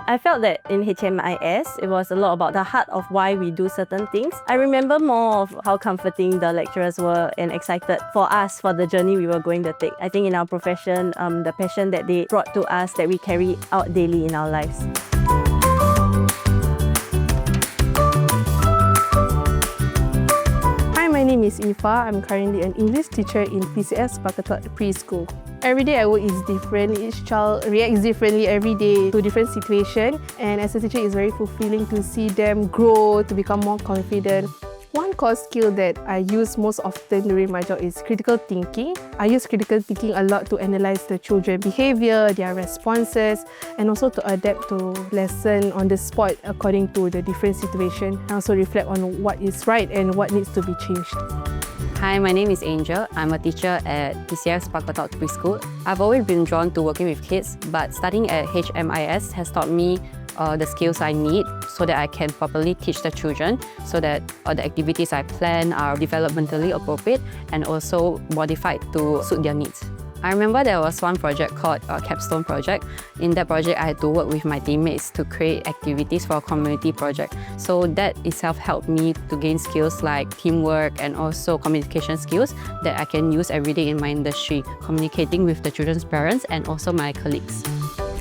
I felt that in HMIS, it was a lot about the heart of why we do certain things. I remember more of how comforting the lecturers were and excited for us for the journey we were going to take. I think in our profession, the passion that they brought to us that we carry out daily in our lives. Hi, my name is Ifa. I'm currently an English teacher in PCF Sparkletots Preschool. Every day I work is different. Each child reacts differently every day to different situations, and as a teacher it's very fulfilling to see them grow, to become more confident. One core skill that I use most often during my job is critical thinking. I use critical thinking a lot to analyze the children's behavior, their responses, and also to adapt to lesson on the spot according to the different situation. I also reflect on what is right and what needs to be changed. Hi, my name is Angel. I'm a teacher at PCF Sparkletots Preschool. I've always been drawn to working with kids, but studying at HMIS has taught me the skills I need so that I can properly teach the children, so that the activities I plan are developmentally appropriate and also modified to suit their needs. I remember there was one project called Capstone Project. In that project, I had to work with my teammates to create activities for a community project. So that itself helped me to gain skills like teamwork and also communication skills that I can use every day in my industry, communicating with the children's parents and also my colleagues.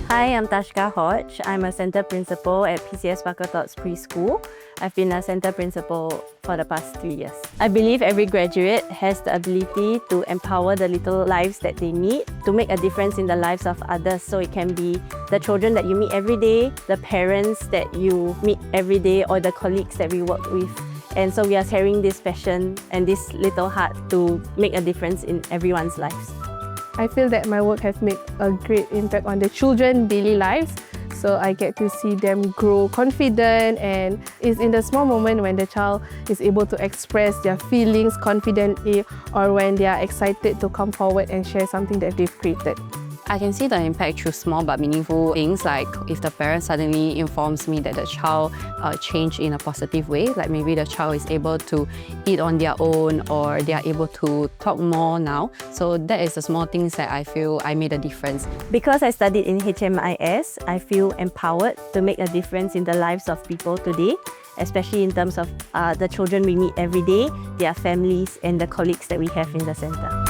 Hi, I'm Tashka Hodge. I'm a Centre Principal at PCF Sparkletots Preschool. I've been a Centre Principal for the past 3 years. I believe every graduate has the ability to empower the little lives that they meet, to make a difference in the lives of others. So it can be the children that you meet every day, the parents that you meet every day, or the colleagues that we work with. And so we are sharing this passion and this little heart to make a difference in everyone's lives. I feel that my work has made a great impact on the children's daily lives. So I get to see them grow confident, and it's in the small moment when the child is able to express their feelings confidently, or when they are excited to come forward and share something that they've created. I can see the impact through small but meaningful things, like if the parent suddenly informs me that the child changed in a positive way, like maybe the child is able to eat on their own or they are able to talk more now. So that is the small things that I feel I made a difference. Because I studied in HMIS, I feel empowered to make a difference in the lives of people today, especially in terms of the children we meet every day, their families, and the colleagues that we have in the centre.